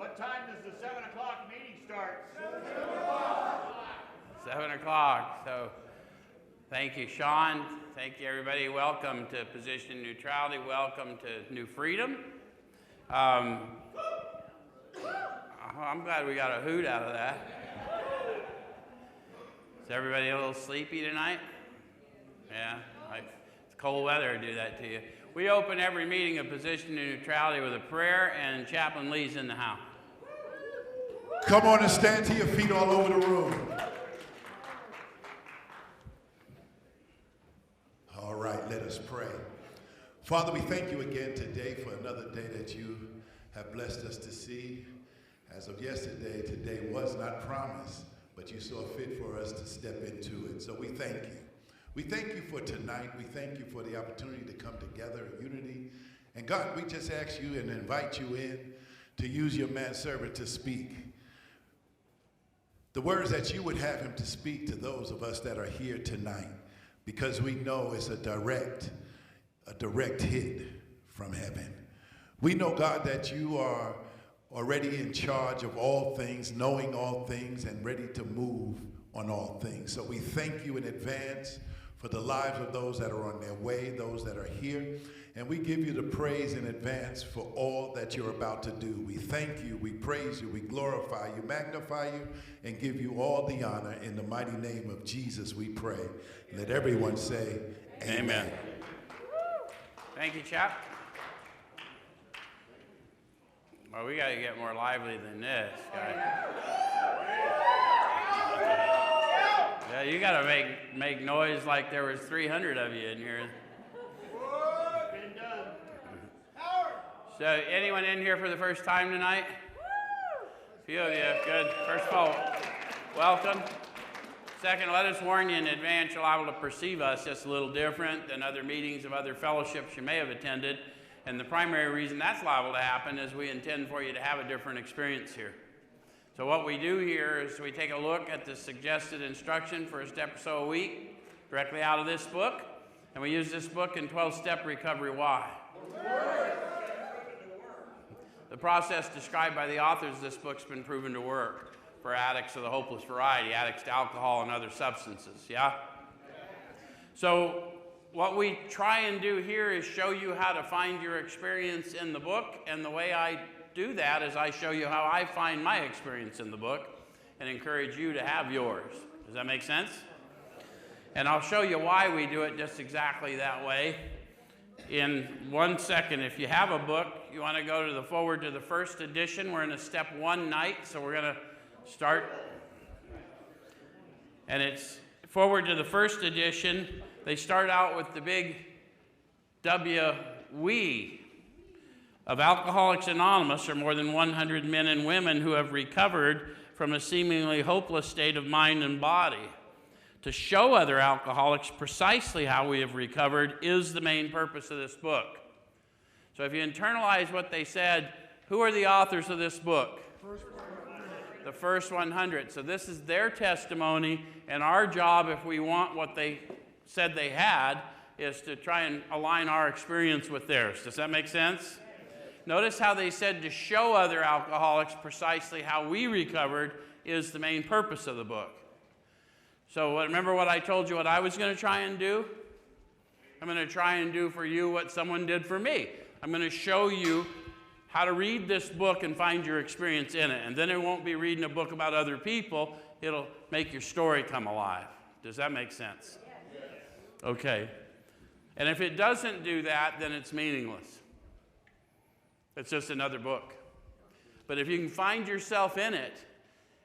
What time does the 7 o'clock meeting start? 7 o'clock. So thank you, Sean. Thank you, everybody. Welcome to Position Neutrality. Welcome to New Freedom. I'm glad we got a hoot out of that. Is everybody a little sleepy tonight? Yeah, it's cold weather to do that to you. We open every meeting of Position Neutrality with a prayer, and Chaplain Lee's in the house. Come on and stand to your feet all over the room. All right, let us pray. Father, we thank you again today for another day that you have blessed us to see. As of yesterday, today was not promised, but you saw fit for us to step into it. So we thank you. We thank you for tonight. We thank you for the opportunity to come together in unity. And God, we just ask you and invite you in to use your manservant to speak the words that you would have him to speak to those of us that are here tonight, because we know it's a direct hit from heaven. We know, God, that you are already in charge of all things, knowing all things, and ready to move on all things. So we thank you in advance for the lives of those that are on their way, those that are here. And we give you the praise in advance for all that you're about to do. We thank you, we praise you, we glorify you, magnify you, and give you all the honor. In the mighty name of Jesus we pray. Let everyone say, amen. Thank you, Chap. Well, we got to get more lively than this, guys. Yeah, you got to make noise like there was 300 of you in here. So, anyone in here for the first time tonight? A few of you, good. First of all, welcome. Second, let us warn you in advance, you're liable to perceive us just a little different than other meetings of other fellowships you may have attended. And the primary reason that's liable to happen is we intend for you to have a different experience here. So what we do here is we take a look at the suggested instruction for a step or so a week, directly out of this book, and we use this book in 12-Step Recovery. Why? The process described by the authors of this book's been proven to work for addicts of the hopeless variety, addicts to alcohol and other substances, yeah? So what we try and do here is show you how to find your experience in the book, and the way I do that is I show you how I find my experience in the book and encourage you to have yours. Does that make sense? And I'll show you why we do it just exactly that way in 1 second. If you have a book, you want to go to the forward to the first edition. We're in a step 1 night, so we're going to start. And it's forward to the first edition. They start out with the big W, we. Of Alcoholics Anonymous are more than 100 men and women who have recovered from a seemingly hopeless state of mind and body. To show other alcoholics precisely how we have recovered is the main purpose of this book. So if you internalize what they said, who are the authors of this book? The first 100. So this is their testimony, and our job, if we want what they said they had, is to try and align our experience with theirs. Does that make sense? Notice how they said to show other alcoholics precisely how we recovered is the main purpose of the book. So remember what I told you what I was going to try and do? I'm going to try and do for you what someone did for me. I'm going to show you how to read this book and find your experience in it. And then it won't be reading a book about other people. It'll make your story come alive. Does that make sense? Okay. And if it doesn't do that, then it's meaningless. It's just another book. But if you can find yourself in it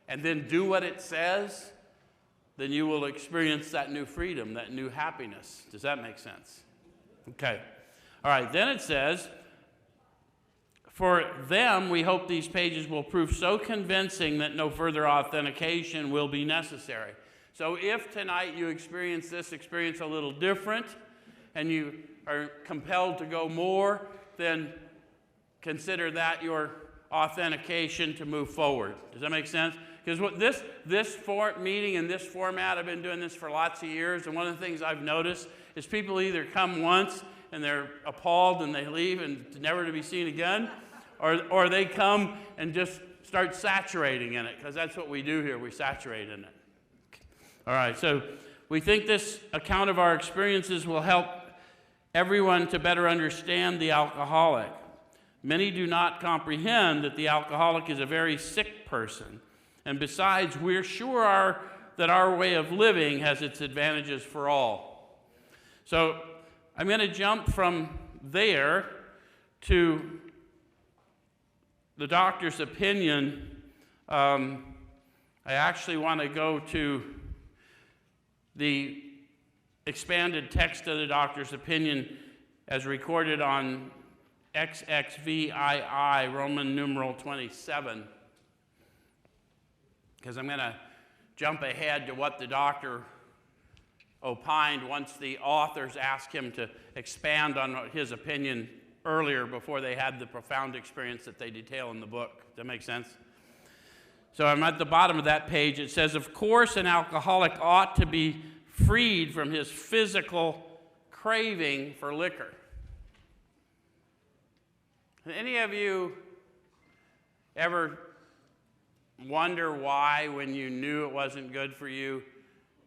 and then do what it says, then you will experience that new freedom, that new happiness. Does that make sense? Okay. All right, then it says, for them, we hope these pages will prove so convincing that no further authentication will be necessary. So if tonight you experience this experience a little different and you are compelled to go more, then consider that your authentication to move forward. Does that make sense? Because what this meeting and this format, I've been doing this for lots of years, and one of the things I've noticed is people either come once and they're appalled and they leave and never to be seen again, Or they come and just start saturating in it, because that's what we do here. We saturate in it. All right, so we think this account of our experiences will help everyone to better understand the alcoholic. Many do not comprehend that the alcoholic is a very sick person. And besides, we're sure that our way of living has its advantages for all. So I'm going to jump from there to the doctor's opinion. I actually want to go to the expanded text of the doctor's opinion as recorded on XXVII, Roman numeral 27, because I'm going to jump ahead to what the doctor opined once the authors asked him to expand on his opinion earlier before they had the profound experience that they detail in the book. Does that make sense? So I'm at the bottom of that page. It says, of course, an alcoholic ought to be freed from his physical craving for liquor. Any of you ever wonder why, when you knew it wasn't good for you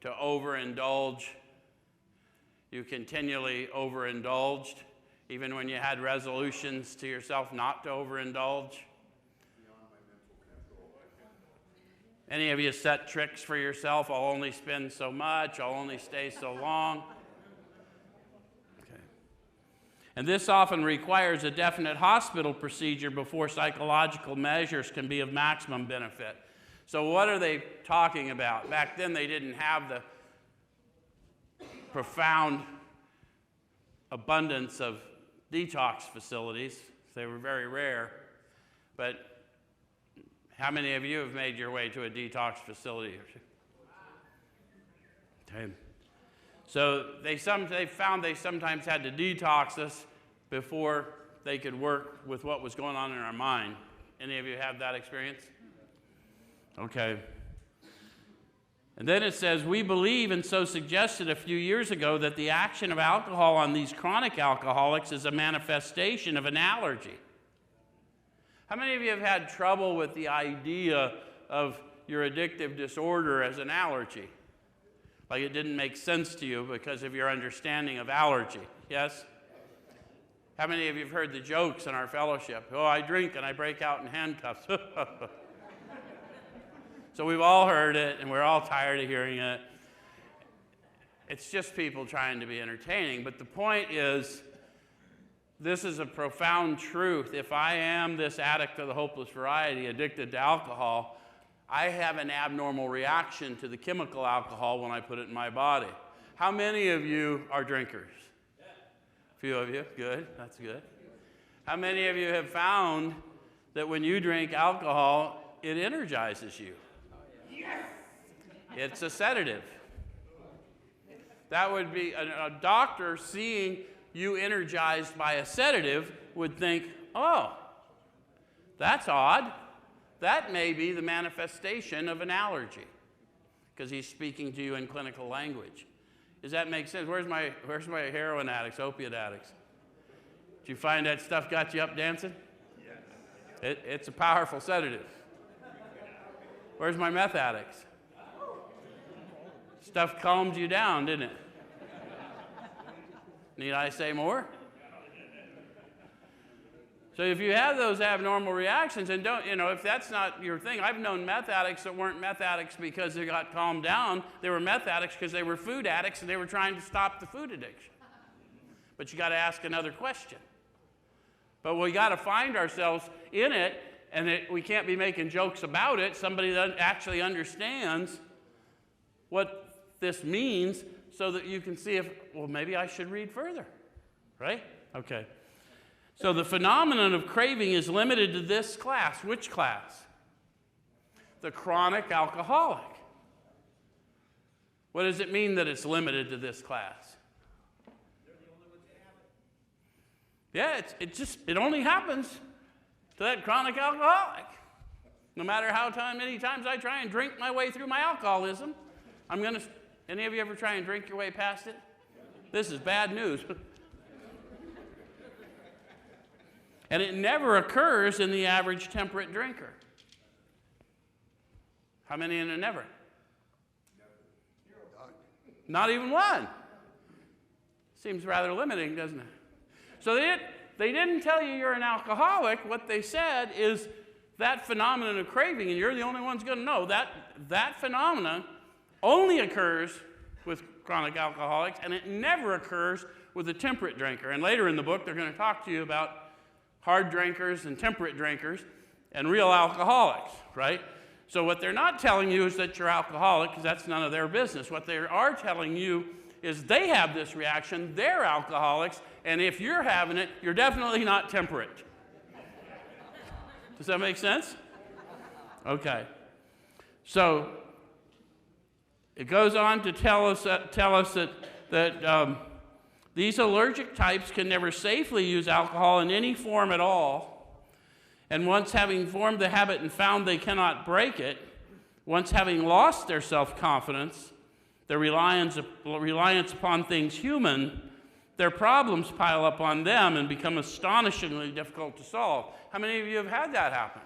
to overindulge, you continually overindulged, even when you had resolutions to yourself not to overindulge? Any of you set tricks for yourself? I'll only spend so much, I'll only stay so long. Okay. And this often requires a definite hospital procedure before psychological measures can be of maximum benefit. So what are they talking about? Back then they didn't have the profound abundance of detox facilities. They were very rare. But how many of you have made your way to a detox facility? Okay. So they found they sometimes had to detox us before they could work with what was going on in our mind. Any of you have that experience? Okay. And then it says, we believe, and so suggested a few years ago, that the action of alcohol on these chronic alcoholics is a manifestation of an allergy. How many of you have had trouble with the idea of your addictive disorder as an allergy? Like it didn't make sense to you because of your understanding of allergy, yes? How many of you have heard the jokes in our fellowship? Oh, I drink and I break out in handcuffs. So we've all heard it, and we're all tired of hearing it. It's just people trying to be entertaining. But the point is, this is a profound truth. If I am this addict of the hopeless variety, addicted to alcohol, I have an abnormal reaction to the chemical alcohol when I put it in my body. How many of you are drinkers? A few of you. Good. That's good. How many of you have found that when you drink alcohol, it energizes you? It's a sedative. That would be a doctor seeing you energized by a sedative would think, oh, that's odd. That may be the manifestation of an allergy, because he's speaking to you in clinical language. Does that make sense? Where's my heroin addicts, opiate addicts? Did you find that stuff got you up dancing? Yes. It's a powerful sedative. Where's my meth addicts? Stuff calmed you down, didn't it? Need I say more? So if you have those abnormal reactions, and don't, if that's not your thing, I've known meth addicts that weren't meth addicts because they got calmed down. They were meth addicts because they were food addicts and they were trying to stop the food addiction. But you got to ask another question. But we got to find ourselves in it, and we can't be making jokes about it. Somebody that actually understands what this means, so that you can see if, well, maybe I should read further, right? Okay. So the phenomenon of craving is limited to this class. Which class? The chronic alcoholic. What does it mean that it's limited to this class? They're the only ones that have it. Yeah, it only happens to that chronic alcoholic. No matter how many times I try and drink my way through my alcoholism, any of you ever try and drink your way past it? This is bad news. And it never occurs in the average temperate drinker. How many in a never? Not even one. Seems rather limiting, doesn't it? So they didn't tell you you're an alcoholic. What they said is that phenomenon of craving, and you're the only ones going to know, that phenomenon only occurs with chronic alcoholics, and it never occurs with a temperate drinker. And later in the book, they're going to talk to you about hard drinkers and temperate drinkers and real alcoholics, right? So what they're not telling you is that you're alcoholic, because that's none of their business. What they are telling you is they have this reaction, they're alcoholics, and if you're having it, you're definitely not temperate. Does that make sense? Okay. So it goes on to tell us that these allergic types can never safely use alcohol in any form at all. And once having formed the habit and found they cannot break it, once having lost their self-confidence, their reliance upon things human, their problems pile up on them and become astonishingly difficult to solve. How many of you have had that happen?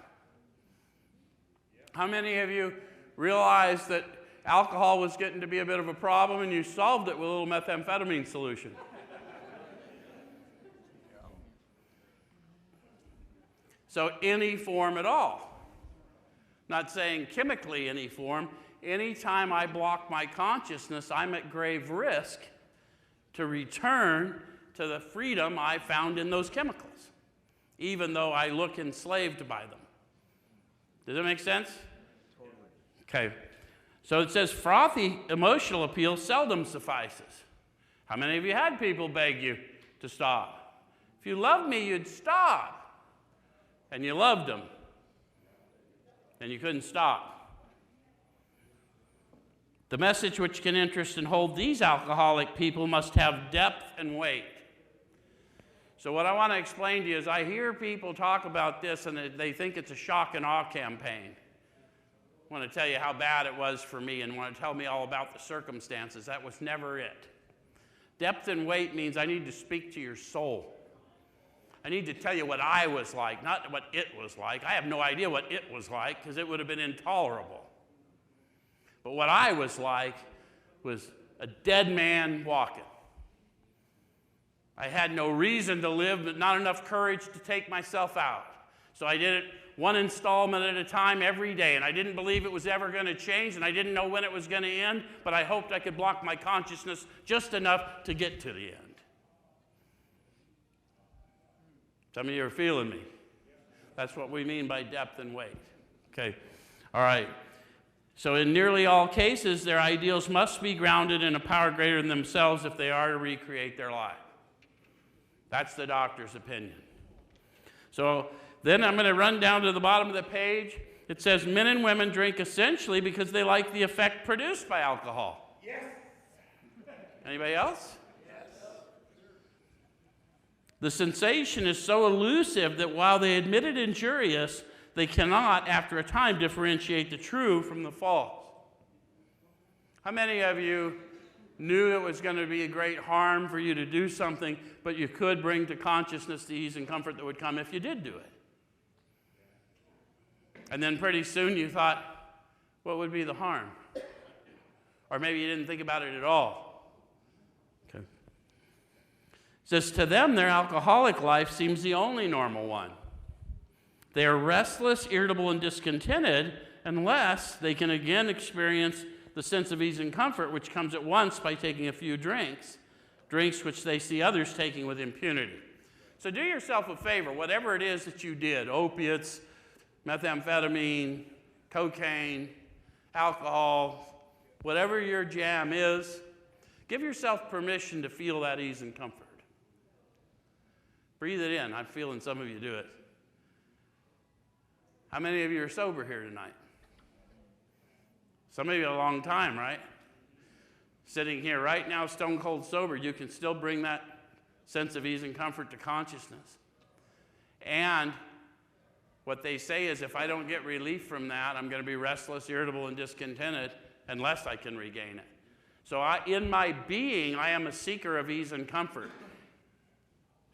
How many of you realized that alcohol was getting to be a bit of a problem and you solved it with a little methamphetamine solution? So any form at all. Not saying chemically any form. Anytime I block my consciousness, I'm at grave risk to return to the freedom I found in those chemicals, even though I look enslaved by them. Does that make sense? Totally. Okay. So it says frothy emotional appeal seldom suffices. How many of you had people beg you to stop? If you loved me, you'd stop. And you loved them, and you couldn't stop. The message which can interest and hold these alcoholic people must have depth and weight. So what I want to explain to you is I hear people talk about this, and they think it's a shock and awe campaign. I want to tell you how bad it was for me and want to tell me all about the circumstances. That was never it. Depth and weight means I need to speak to your soul. I need to tell you what I was like, not what it was like. I have no idea what it was like because it would have been intolerable. But what I was like was a dead man walking. I had no reason to live, but not enough courage to take myself out. So I did it one installment at a time every day, and I didn't believe it was ever going to change, and I didn't know when it was going to end, but I hoped I could block my consciousness just enough to get to the end. Some of you are feeling me. That's what we mean by depth and weight. Okay, all right. So in nearly all cases, their ideals must be grounded in a power greater than themselves if they are to recreate their life. That's the doctor's opinion. So then I'm going to run down to the bottom of the page. It says men and women drink essentially because they like the effect produced by alcohol. Yes. Anybody else? The sensation is so elusive that while they admit it injurious, they cannot, after a time, differentiate the true from the false. How many of you knew it was going to be a great harm for you to do something, but you could bring to consciousness the ease and comfort that would come if you did do it? And then pretty soon you thought, what would be the harm? Or maybe you didn't think about it at all. It says, to them, their alcoholic life seems the only normal one. They are restless, irritable, and discontented unless they can again experience the sense of ease and comfort which comes at once by taking a few drinks which they see others taking with impunity. So do yourself a favor, whatever it is that you did, opiates, methamphetamine, cocaine, alcohol, whatever your jam is, give yourself permission to feel that ease and comfort. Breathe it in. I'm feeling some of you do it. How many of you are sober here tonight? Some of you a long time, right? Sitting here right now, stone cold sober, you can still bring that sense of ease and comfort to consciousness. And what they say is if I don't get relief from that, I'm going to be restless, irritable, and discontented unless I can regain it. So in my being, I am a seeker of ease and comfort.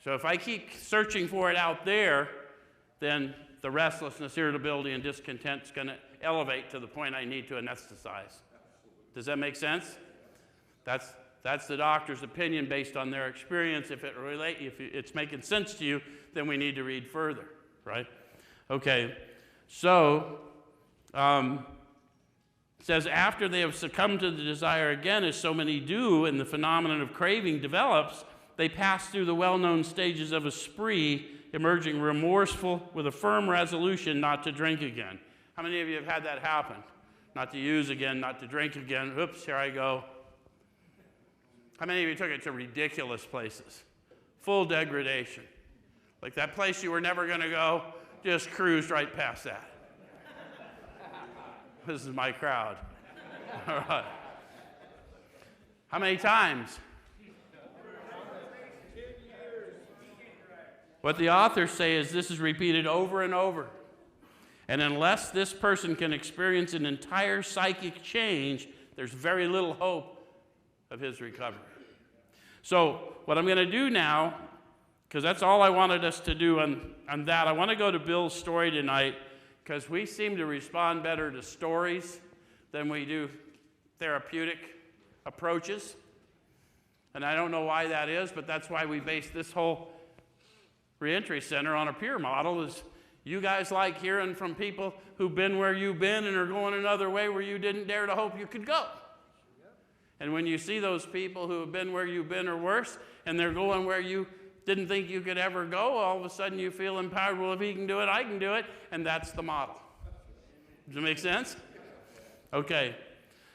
So if I keep searching for it out there, then the restlessness, irritability, and discontent is going to elevate to the point I need to anesthetize. Does that make sense? That's the doctor's opinion based on their experience. If it's making sense to you, then we need to read further, right? Okay, so it says, after they have succumbed to the desire again, as so many do, and the phenomenon of craving develops, they pass through the well-known stages of a spree, emerging remorseful with a firm resolution not to drink again. How many of you have had that happen? Not to use again, not to drink again. Oops, here I go. How many of you took it to ridiculous places? Full degradation. Like that place you were never going to go, just cruised right past that. This is my crowd. All right. How many times? What the authors say is this is repeated over and over. And unless this person can experience an entire psychic change, there's very little hope of his recovery. So what I'm going to do now, because that's all I wanted us to do on that, I want to go to Bill's story tonight, because we seem to respond better to stories than we do therapeutic approaches. And I don't know why that is, but that's why we base this whole reentry center on a peer model. Is you guys like hearing from people who've been where you've been and are going another way where you didn't dare to hope you could go. And when you see those people who have been where you've been or worse, and they're going where you didn't think you could ever go, all of a sudden you feel empowered. Well, if he can do it, I can do it. And that's the model. Does it make sense? Okay.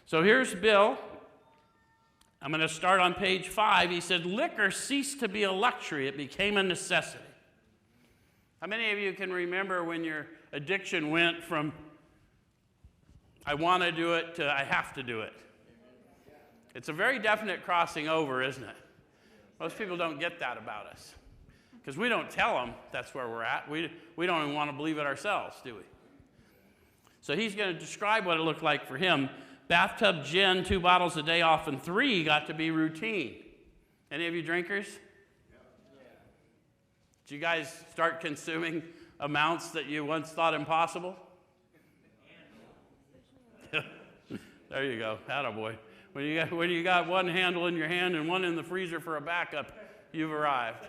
So here's Bill. I'm going to start on page 5. He said, liquor ceased to be a luxury. It became a necessity. How many of you can remember when your addiction went from I want to do it to I have to do it? It's a very definite crossing over, isn't it? Most people don't get that about us because we don't tell them that's where we're at. We don't even want to believe it ourselves, do we? So he's going to describe what it looked like for him. Bathtub gin, 2 bottles a day, often 3, got to be routine. Any of you drinkers? Did you guys start consuming amounts that you once thought impossible? There you go. Attaboy. When you got one handle in your hand and one in the freezer for a backup, you've arrived.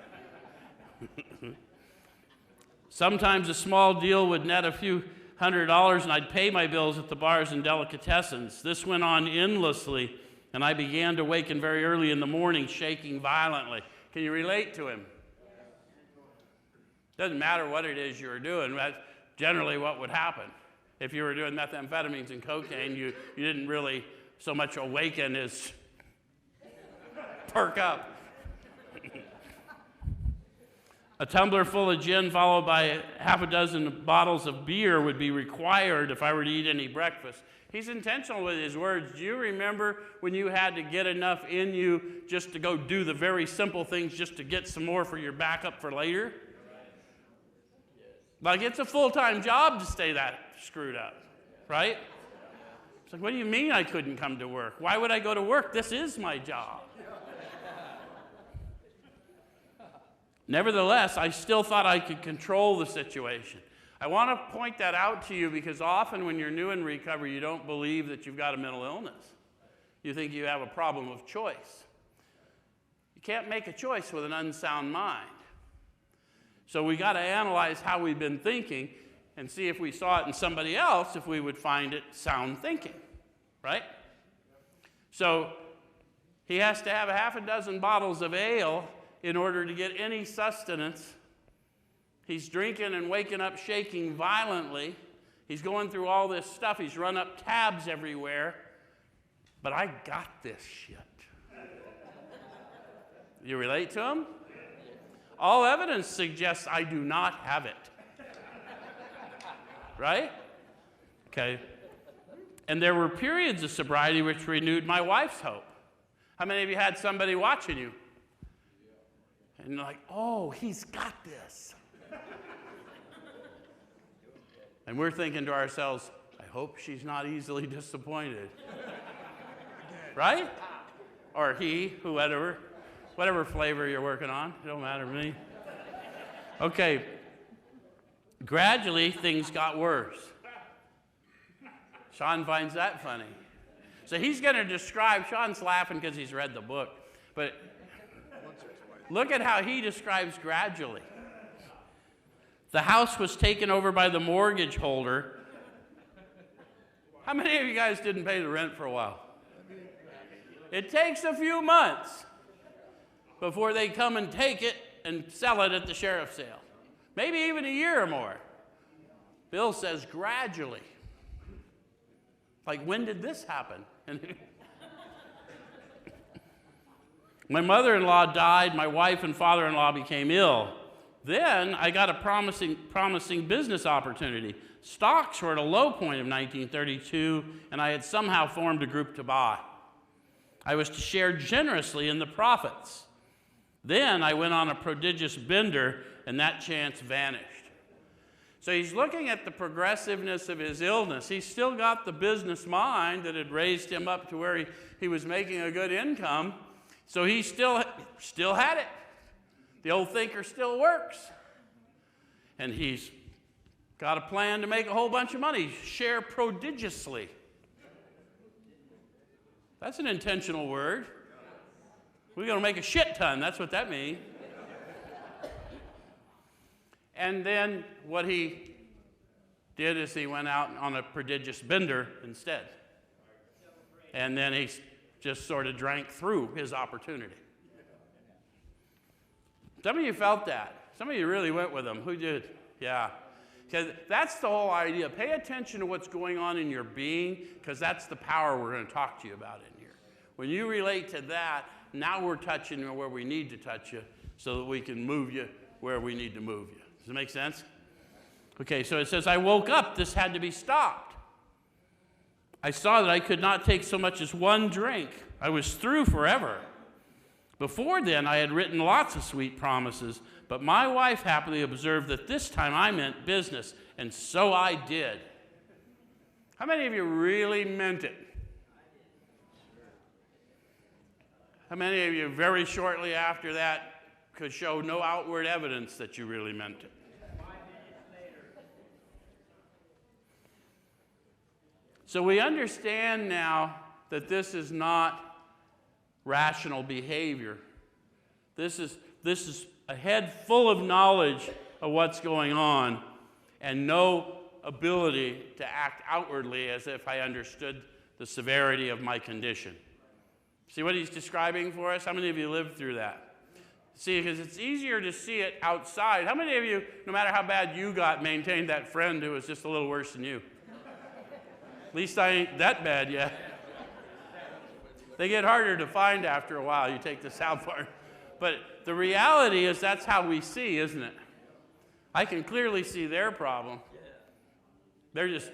Sometimes a small deal would net a few $100 and I'd pay my bills at the bars and delicatessens. This went on endlessly, and I began to waken very early in the morning, shaking violently. Can you relate to him? Doesn't matter what it is you were doing. That's generally what would happen. If you were doing methamphetamines and cocaine, you didn't really so much awaken as perk up. A tumbler full of gin followed by half a dozen bottles of beer would be required if I were to eat any breakfast. He's intentional with his words. Do you remember when you had to get enough in you just to go do the very simple things just to get some more for your backup for later? Like it's a full-time job to stay that screwed up, right? It's like, what do you mean I couldn't come to work? Why would I go to work? This is my job. Nevertheless, I still thought I could control the situation. I want to point that out to you because often when you're new in recovery, you don't believe that you've got a mental illness. You think you have a problem of choice. You can't make a choice with an unsound mind. So we got to analyze how we've been thinking and see if we saw it in somebody else, if we would find it sound thinking, right? So he has to have a half a dozen bottles of ale in order to get any sustenance. He's drinking and waking up shaking violently. He's going through all this stuff. He's run up tabs everywhere. But I got this shit. You relate to him? All evidence suggests I do not have it. Right? Okay. And there were periods of sobriety which renewed my wife's hope. How many of you had somebody watching you? And you're like, oh, he's got this. And we're thinking to ourselves, I hope she's not easily disappointed. Right? Or he, whoever. Whatever flavor you're working on, it don't matter to me. Okay, gradually things got worse. Sean finds that funny. So he's going to describe, Sean's laughing because he's read the book, but look at how he describes gradually. The house was taken over by the mortgage holder. How many of you guys didn't pay the rent for a while? It takes a few months before they come and take it and sell it at the sheriff's sale. Maybe even a year or more. Bill says gradually. Like, when did this happen? My mother-in-law died. My wife and father-in-law became ill. Then I got a promising business opportunity. Stocks were at a low point of 1932, and I had somehow formed a group to buy. I was to share generously in the profits. Then I went on a prodigious bender, and that chance vanished. So he's looking at the progressiveness of his illness. He's still got the business mind that had raised him up to where he was making a good income. So he still had it. The old thinker still works. And he's got a plan to make a whole bunch of money, share prodigiously. That's an intentional word. We're going to make a shit ton. That's what that means. And then what he did is he went out on a prodigious bender instead. And then he just sort of drank through his opportunity. Some of you felt that. Some of you really went with him. Who did? Yeah. Because that's the whole idea. Pay attention to what's going on in your being, because that's the power we're going to talk to you about in here. When you relate to that, now we're touching you where we need to touch you so that we can move you where we need to move you. Does it make sense? Okay, so it says, I woke up. This had to be stopped. I saw that I could not take so much as one drink. I was through forever. Before then, I had written lots of sweet promises, but my wife happily observed that this time I meant business, and so I did. How many of you really meant it? How many of you very shortly after that could show no outward evidence that you really meant it? So we understand now that this is not rational behavior. This is a head full of knowledge of what's going on and no ability to act outwardly as if I understood the severity of my condition. See what he's describing for us? How many of you lived through that? See, because it's easier to see it outside. How many of you, no matter how bad you got, maintained that friend who was just a little worse than you? At least I ain't that bad yet. They get harder to find after a while. You take the south part. But the reality is that's how we see, isn't it? I can clearly see their problem. They're just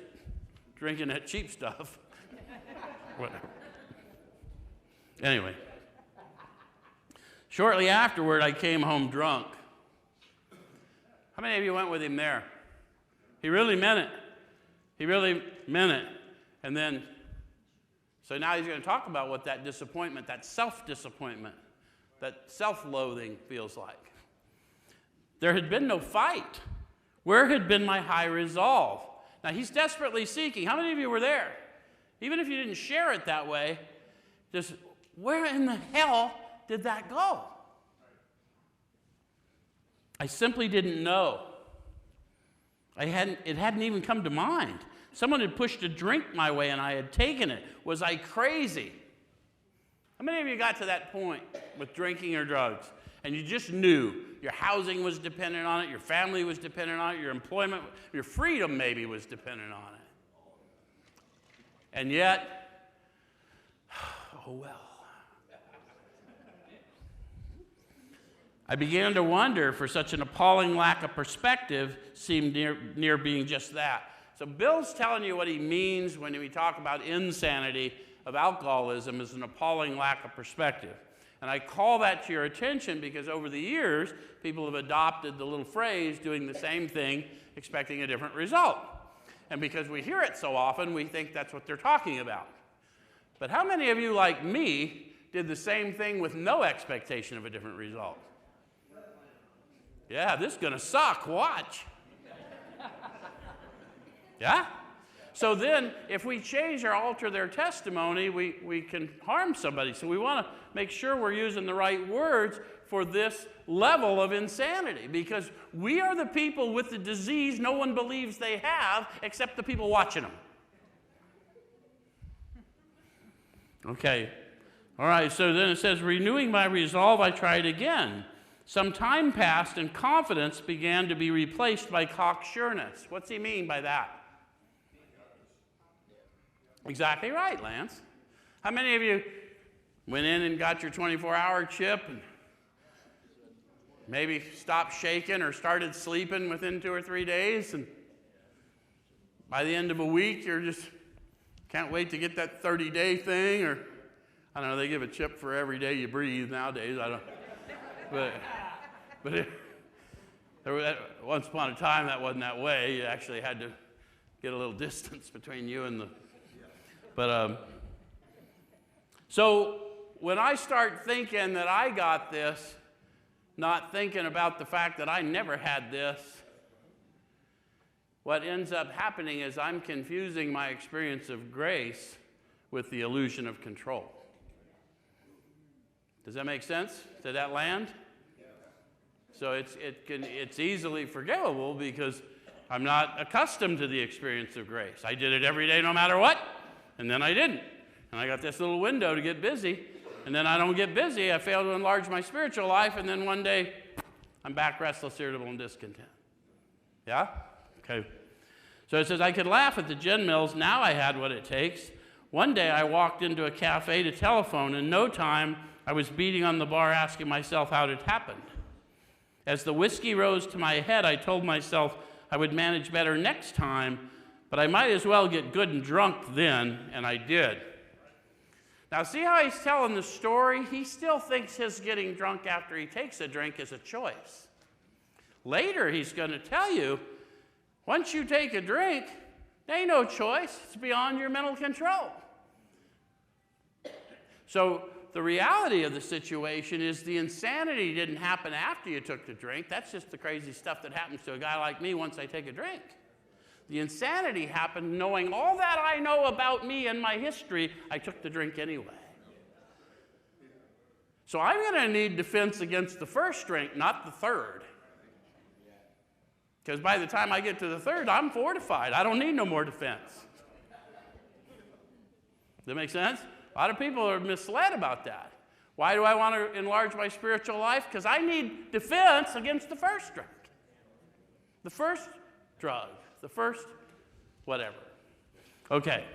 drinking that cheap stuff. Whatever. Anyway. Shortly afterward, I came home drunk. How many of you went with him there? He really meant it. He really meant it. And then, so now he's going to talk about what that disappointment, that self-disappointment, that self-loathing feels like. There had been no fight. Where had been my high resolve? Now he's desperately seeking. How many of you were there? Even if you didn't share it that way, just where in the hell did that go? I simply didn't know. It hadn't even come to mind. Someone had pushed a drink my way and I had taken it. Was I crazy? How many of you got to that point with drinking or drugs and you just knew your housing was dependent on it, your family was dependent on it, your employment, your freedom maybe was dependent on it? And yet, oh well. I began to wonder, for such an appalling lack of perspective seemed near being just that. So Bill's telling you what he means when we talk about insanity of alcoholism is an appalling lack of perspective. And I call that to your attention because over the years, people have adopted the little phrase, doing the same thing, expecting a different result. And because we hear it so often, we think that's what they're talking about. But how many of you, like me, did the same thing with no expectation of a different result. Yeah, this is going to suck. Watch. Yeah? So then, if we change or alter their testimony, we can harm somebody. So we want to make sure we're using the right words for this level of insanity, because we are the people with the disease no one believes they have except the people watching them. Okay. All right, so then it says, renewing my resolve, I tried again. Some time passed, and confidence began to be replaced by cocksureness. What's he mean by that? Exactly right, Lance. How many of you went in and got your 24-hour chip and maybe stopped shaking or started sleeping within 2 or 3 days, and by the end of a week, you're just can't wait to get that 30-day thing? Or I don't know, they give a chip for every day you breathe nowadays. I don't, once upon a time that wasn't that way. You actually had to get a little distance between you and the. But so when I start thinking that I got this, not thinking about the fact that I never had this, what ends up happening is I'm confusing my experience of grace with the illusion of control. Does that make sense? Did that land? So it's easily forgivable because I'm not accustomed to the experience of grace. I did it every day no matter what, and then I didn't. And I got this little window to get busy, and then I don't get busy. I fail to enlarge my spiritual life, and then one day I'm back restless, irritable, and discontent. Yeah? Okay. So it says, I could laugh at the gin mills. Now I had what it takes. One day I walked into a cafe to telephone. In no time, I was beating on the bar asking myself how it had happened. As the whiskey rose to my head, I told myself I would manage better next time, but I might as well get good and drunk then, and I did. Now, see how he's telling the story? He still thinks his getting drunk after he takes a drink is a choice. Later, he's going to tell you, once you take a drink, there ain't no choice. It's beyond your mental control. So the reality of the situation is the insanity didn't happen after you took the drink. That's just the crazy stuff that happens to a guy like me once I take a drink. The insanity happened knowing all that I know about me and my history, I took the drink anyway. So I'm going to need defense against the first drink, not the third. Because by the time I get to the third, I'm fortified. I don't need no more defense. Does that make sense? A lot of people are misled about that. Why do I want to enlarge my spiritual life? Because I need defense against the first drink, the first drug, the first whatever. Okay.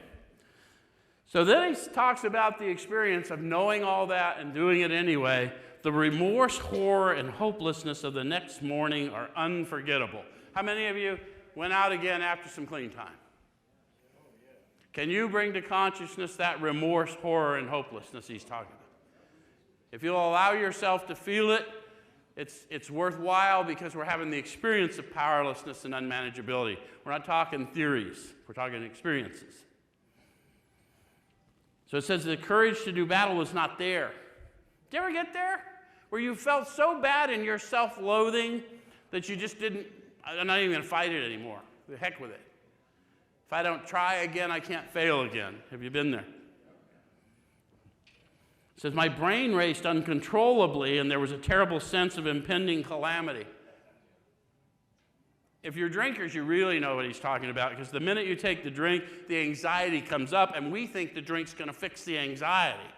So then he talks about the experience of knowing all that and doing it anyway. The remorse, horror, and hopelessness of the next morning are unforgettable. How many of you went out again after some clean time? Can you bring to consciousness that remorse, horror, and hopelessness he's talking about? If you'll allow yourself to feel it, it's worthwhile because we're having the experience of powerlessness and unmanageability. We're not talking theories. We're talking experiences. So it says the courage to do battle was not there. Did you ever get there? Where you felt so bad in your self-loathing that you just didn't, I'm not even going to fight it anymore. The heck with it. If I don't try again, I can't fail again. Have you been there? It says, my brain raced uncontrollably, and there was a terrible sense of impending calamity. If you're drinkers, you really know what he's talking about, because the minute you take the drink, the anxiety comes up, and we think the drink's going to fix the anxiety,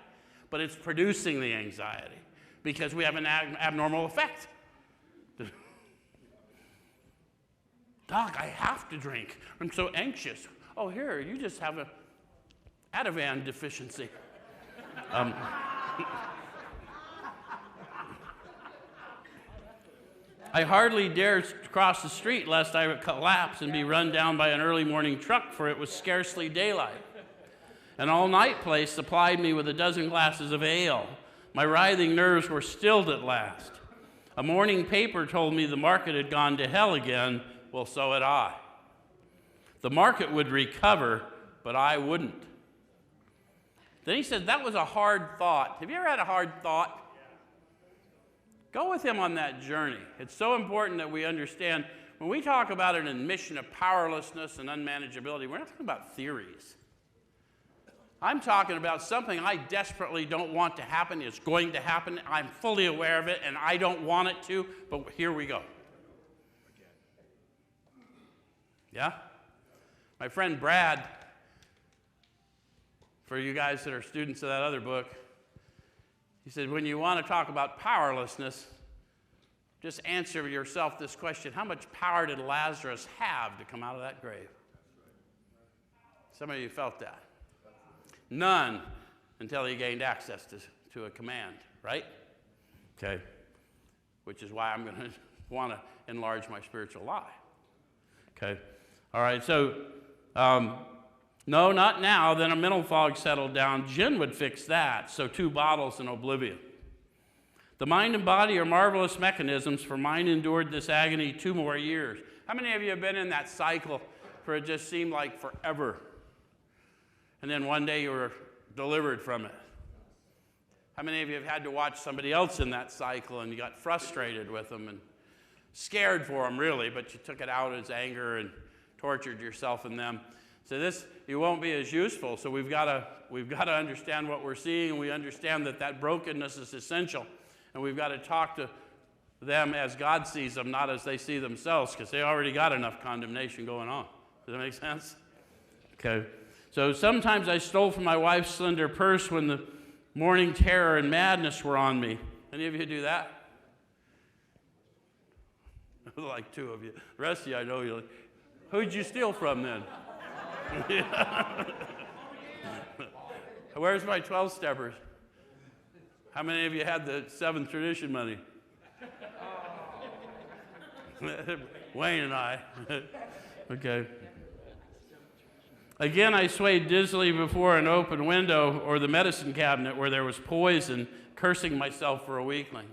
but it's producing the anxiety, because we have an abnormal effect. Doc, I have to drink. I'm so anxious. Oh, here, you just have a Ativan deficiency. I hardly dared cross the street lest I would collapse and be run down by an early morning truck, for it was scarcely daylight. An all-night place supplied me with a dozen glasses of ale. My writhing nerves were stilled at last. A morning paper told me the market had gone to hell again. Well, so had I. The market would recover, but I wouldn't. Then he says, that was a hard thought. Have you ever had a hard thought? Go with him on that journey. It's so important that we understand when we talk about an admission of powerlessness and unmanageability, we're not talking about theories. I'm talking about something I desperately don't want to happen. It's going to happen. I'm fully aware of it, and I don't want it to, but here we go. Yeah? My friend Brad, for you guys that are students of that other book, he said, when you want to talk about powerlessness, just answer yourself this question: how much power did Lazarus have to come out of that grave? Some of you felt that. None until he gained access to a command, right? Okay. Which is why I'm going to want to enlarge my spiritual life. Okay. All right. So, no, not now. Then a mental fog settled down. Gin would fix that. So 2 bottles and oblivion. The mind and body are marvelous mechanisms, for mine endured this agony 2 more years. How many of you have been in that cycle where it just seemed like forever? And then one day you were delivered from it. How many of you have had to watch somebody else in that cycle and you got frustrated with them and scared for them, really, but you took it out as anger and tortured yourself in them? So this, you won't be as useful. So we've got to understand what we're seeing, and we understand that brokenness is essential. And we've got to talk to them as God sees them, not as they see themselves, because they already got enough condemnation going on. Does that make sense? Okay. So sometimes I stole from my wife's slender purse when the morning terror and madness were on me. Any of you do that? Like 2 of you. The rest of you, I know you're like, who'd you steal from then? Where's my 12-steppers? How many of you had the 7th tradition money? Wayne and I. Okay. Again, I swayed dizzily before an open window or the medicine cabinet where there was poison, cursing myself for a weakling.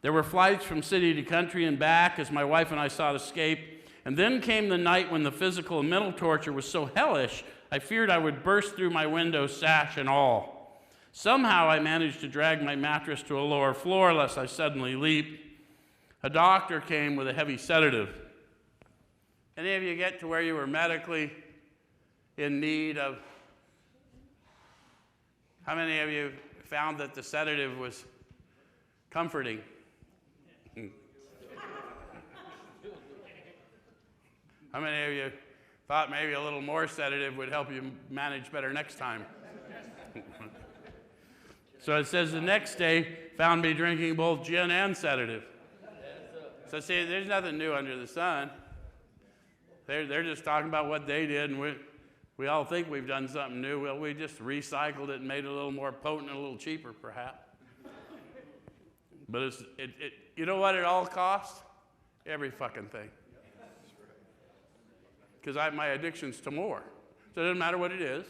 There were flights from city to country and back as my wife and I sought escape. And then came the night when the physical and mental torture was so hellish, I feared I would burst through my window, sash and all. Somehow I managed to drag my mattress to a lower floor lest I suddenly leap. A doctor came with a heavy sedative. Any of you get to where you were medically in need of? How many of you found that the sedative was comforting? How many of you thought maybe a little more sedative would help you manage better next time? So it says the next day found me drinking both gin and sedative. So see, there's nothing new under the sun. They're just talking about what they did, and we all think we've done something new. Well, we just recycled it and made it a little more potent and a little cheaper, perhaps. But you know what it all costs? Every fucking thing. Because my addiction's to more. So it doesn't matter what it is.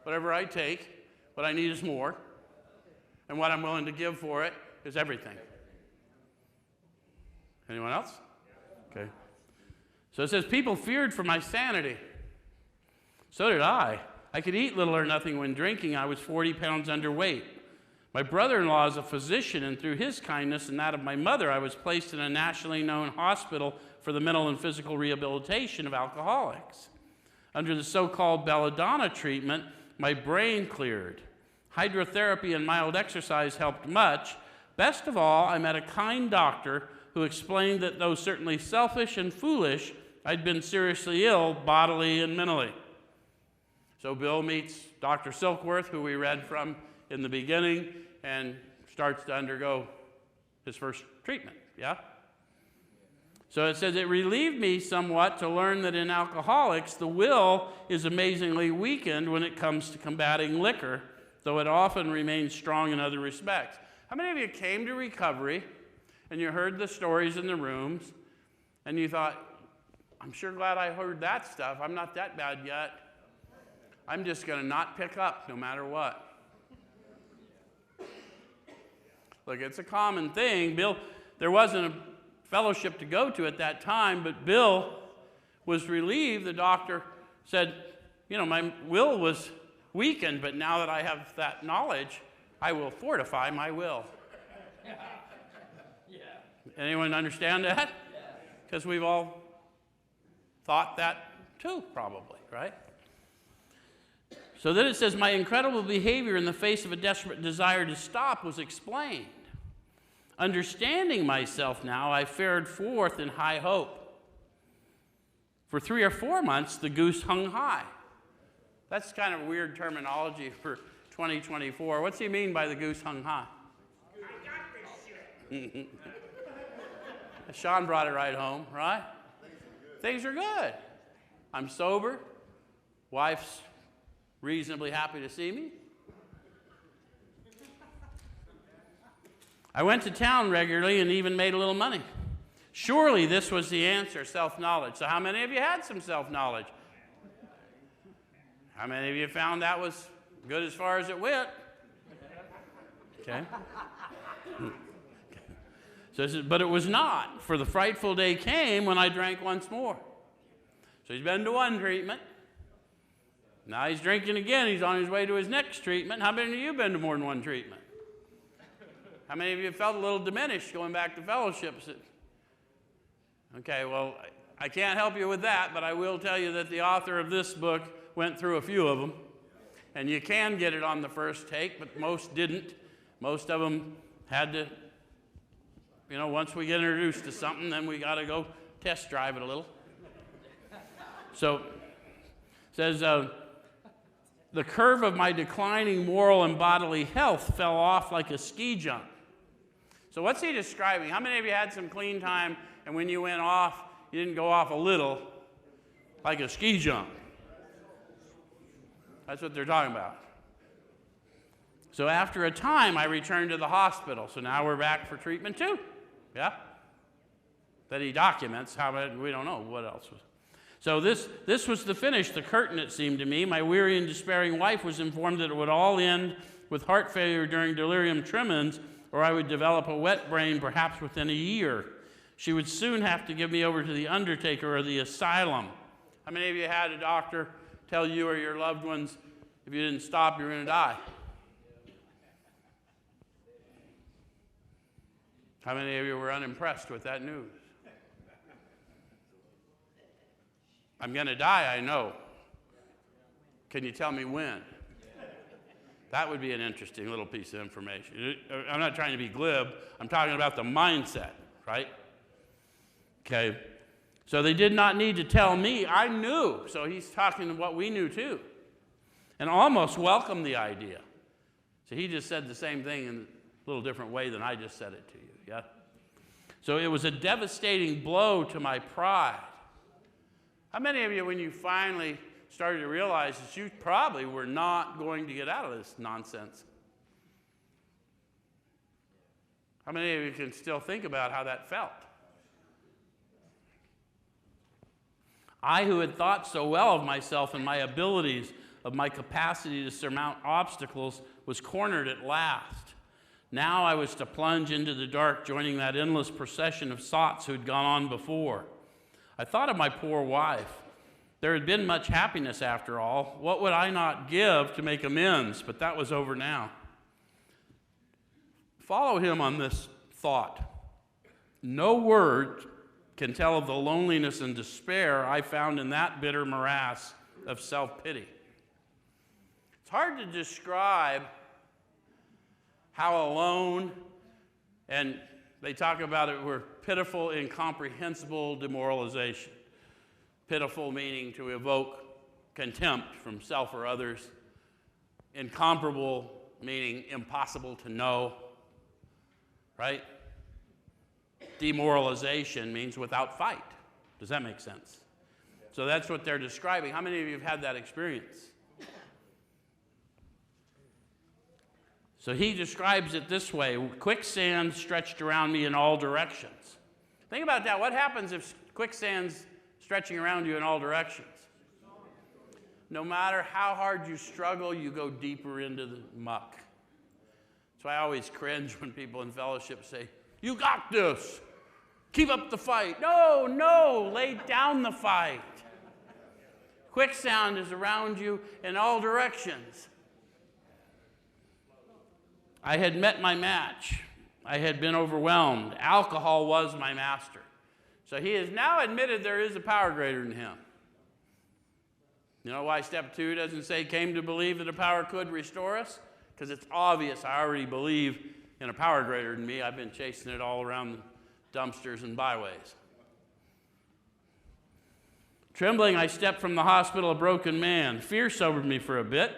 Whatever I take, what I need is more. And what I'm willing to give for it is everything. Anyone else? Okay. So it says, people feared for my sanity. So did I. I could eat little or nothing when drinking. I was 40 pounds underweight. My brother-in-law is a physician, and through his kindness and that of my mother, I was placed in a nationally known hospital for the mental and physical rehabilitation of alcoholics. Under the so-called belladonna treatment, my brain cleared. Hydrotherapy and mild exercise helped much. Best of all, I met a kind doctor who explained that though certainly selfish and foolish, I'd been seriously ill bodily and mentally. So Bill meets Dr. Silkworth, who we read from in the beginning, and starts to undergo his first treatment, yeah? So it says, it relieved me somewhat to learn that in alcoholics, the will is amazingly weakened when it comes to combating liquor, though it often remains strong in other respects. How many of you came to recovery and you heard the stories in the rooms and you thought, I'm sure glad I heard that stuff. I'm not that bad yet. I'm just going to not pick up no matter what. Look, it's a common thing. Bill, there wasn't a fellowship to go to at that time, but Bill was relieved. The doctor said, you know, my will was weakened, but now that I have that knowledge, I will fortify my will. Anyone understand that? Because we've all thought that too, probably, right? So then it says, my incredible behavior in the face of a desperate desire to stop was explained. Understanding myself now, I fared forth in high hope. For 3 or 4 months, the goose hung high. That's kind of weird terminology for 2024. What's he mean by the goose hung high? I got this shit. Sean brought it right home, right? Things are good. I'm sober. Wife's reasonably happy to see me. I went to town regularly and even made a little money. Surely this was the answer, self-knowledge. So how many of you had some self-knowledge? How many of you found that was good as far as it went? Okay. So it says, but it was not, for the frightful day came when I drank once more. So he's been to one treatment. Now he's drinking again. He's on his way to his next treatment. How many of you have been to more than one treatment? How many of you felt a little diminished going back to fellowships? Okay, well, I can't help you with that, but I will tell you that the author of this book went through a few of them. And you can get it on the first take, but most didn't. Most of them had to, once we get introduced to something, then we got to go test drive it a little. So it says, the curve of my declining moral and bodily health fell off like a ski jump. So what's he describing? How many of you had some clean time, and when you went off, you didn't go off a little, like a ski jump? That's what they're talking about. So after a time, I returned to the hospital. So now we're back for treatment too. Yeah? That he documents. How about, we don't know what else was. So this was the finish, the curtain, it seemed to me. My weary and despairing wife was informed that it would all end with heart failure during delirium tremens, or I would develop a wet brain perhaps within a year. She would soon have to give me over to the undertaker or the asylum. How many of you had a doctor tell you or your loved ones, if you didn't stop, you're going to die? How many of you were unimpressed with that news? I'm going to die, I know. Can you tell me when? That would be an interesting little piece of information. I'm not trying to be glib. I'm talking about the mindset, right? Okay. So they did not need to tell me. I knew. So he's talking to what we knew too. And almost welcomed the idea. So he just said the same thing in a little different way than I just said it to you. Yeah? So it was a devastating blow to my pride. How many of you, when you finally started to realize that you probably were not going to get out of this nonsense? How many of you can still think about how that felt? I, who had thought so well of myself and my abilities, of my capacity to surmount obstacles, was cornered at last. Now I was to plunge into the dark, joining that endless procession of sots who'd gone on before. I thought of my poor wife. There had been much happiness after all. What would I not give to make amends? But that was over now. Follow him on this thought. No word can tell of the loneliness and despair I found in that bitter morass of self-pity. It's hard to describe how alone, and they talk about it, we're pitiful, incomprehensible demoralization. Pitiful meaning to evoke contempt from self or others. Incomparable meaning impossible to know, right? Demoralization means without fight. Does that make sense? So that's what they're describing. How many of you have had that experience? So he describes it this way: quicksand stretched around me in all directions. Think about that. What happens if quicksand's stretching around you in all directions? No matter how hard you struggle, you go deeper into the muck. That's why I always cringe when people in fellowship say, "You got this. Keep up the fight." No, lay down the fight. Quicksand is around you in all directions. I had met my match. I had been overwhelmed. Alcohol was my master. So he has now admitted there is a power greater than him. You know why step 2 doesn't say came to believe that a power could restore us? Because it's obvious I already believe in a power greater than me. I've been chasing it all around the dumpsters and byways. Trembling, I stepped from the hospital a broken man. Fear sobered me for a bit.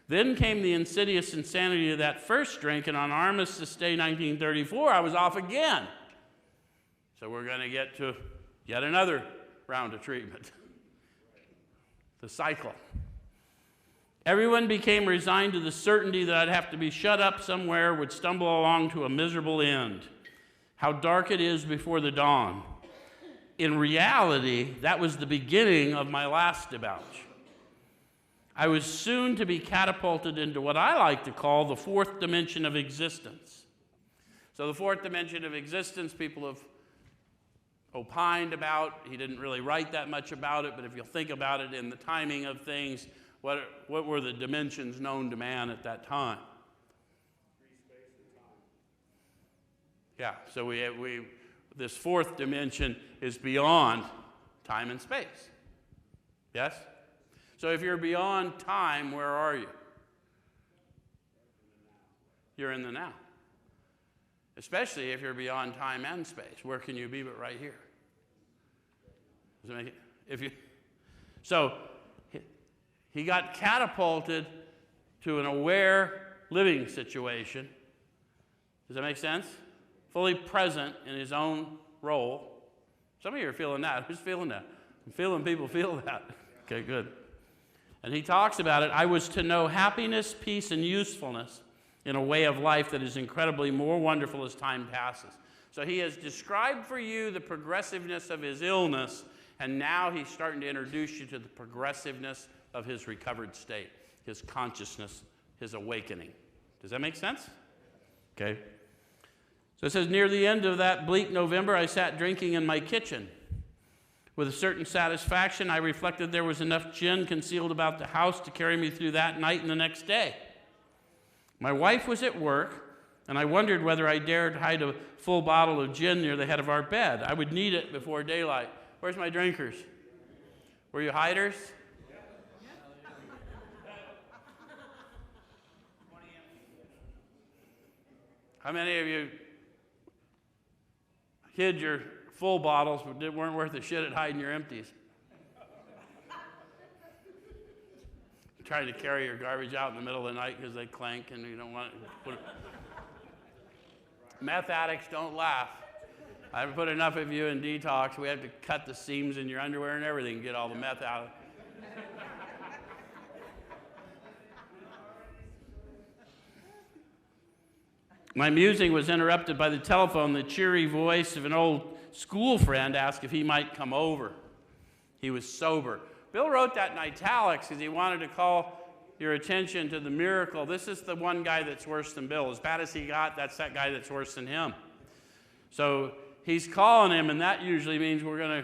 Then came the insidious insanity of that first drink, and on Armistice Day 1934, I was off again. So we're going to get to yet another round of treatment. The cycle. Everyone became resigned to the certainty that I'd have to be shut up somewhere, would stumble along to a miserable end. How dark it is before the dawn. In reality, that was the beginning of my last debauch. I was soon to be catapulted into what I like to call the fourth dimension of existence. So the fourth dimension of existence, people have opined about. He didn't really write that much about it, but if you'll think about it in the timing of things, what were the dimensions known to man at that time? Yeah, so this fourth dimension is beyond time and space. Yes? So if you're beyond time, where are you? You're in the now. Especially if you're beyond time and space. Where can you be but right here? Does it make it? So he got catapulted to an aware living situation. Does that make sense? Fully present in his own role. Some of you are feeling that. Who's feeling that? I'm feeling people feel that. Okay, good. And he talks about it. I was to know happiness, peace, and usefulness in a way of life that is incredibly more wonderful as time passes. So he has described for you the progressiveness of his illness, and now he's starting to introduce you to the progressiveness of his recovered state, his consciousness, his awakening. Does that make sense? Okay. So it says, near the end of that bleak November, I sat drinking in my kitchen. With a certain satisfaction, I reflected there was enough gin concealed about the house to carry me through that night and the next day. My wife was at work, and I wondered whether I dared hide a full bottle of gin near the head of our bed. I would need it before daylight. Where's my drinkers? Were you hiders? How many of you hid your full bottles but weren't worth a shit at hiding your empties? Trying to carry your garbage out in the middle of the night because they clank and you don't want to Meth addicts don't laugh. I've put enough of you in detox. We have to cut the seams in your underwear and everything and get all the meth out. My musing was interrupted by the telephone. The cheery voice of an old school friend asked if he might come over. He was sober. Bill wrote that in italics because he wanted to call your attention to the miracle. This is the one guy that's worse than Bill. As bad as he got, that's that guy that's worse than him. So he's calling him, and that usually means we're gonna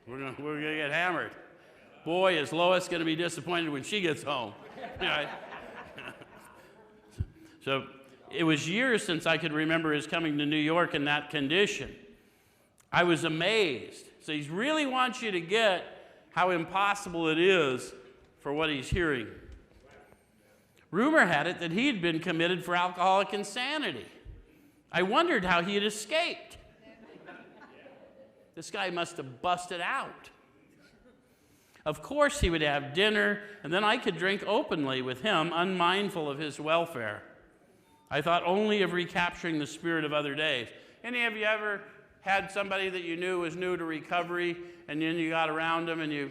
get hammered. Boy, is Lois going to be disappointed when she gets home. Right? So it was years since I could remember his coming to New York in that condition. I was amazed. So he really wants you to get how impossible it is for what he's hearing. Rumor had it that he'd been committed for alcoholic insanity. I wondered how he had escaped. This guy must have busted out. Of course he would have dinner, and then I could drink openly with him, unmindful of his welfare. I thought only of recapturing the spirit of other days. Any of you ever had somebody that you knew was new to recovery, and then you got around them and you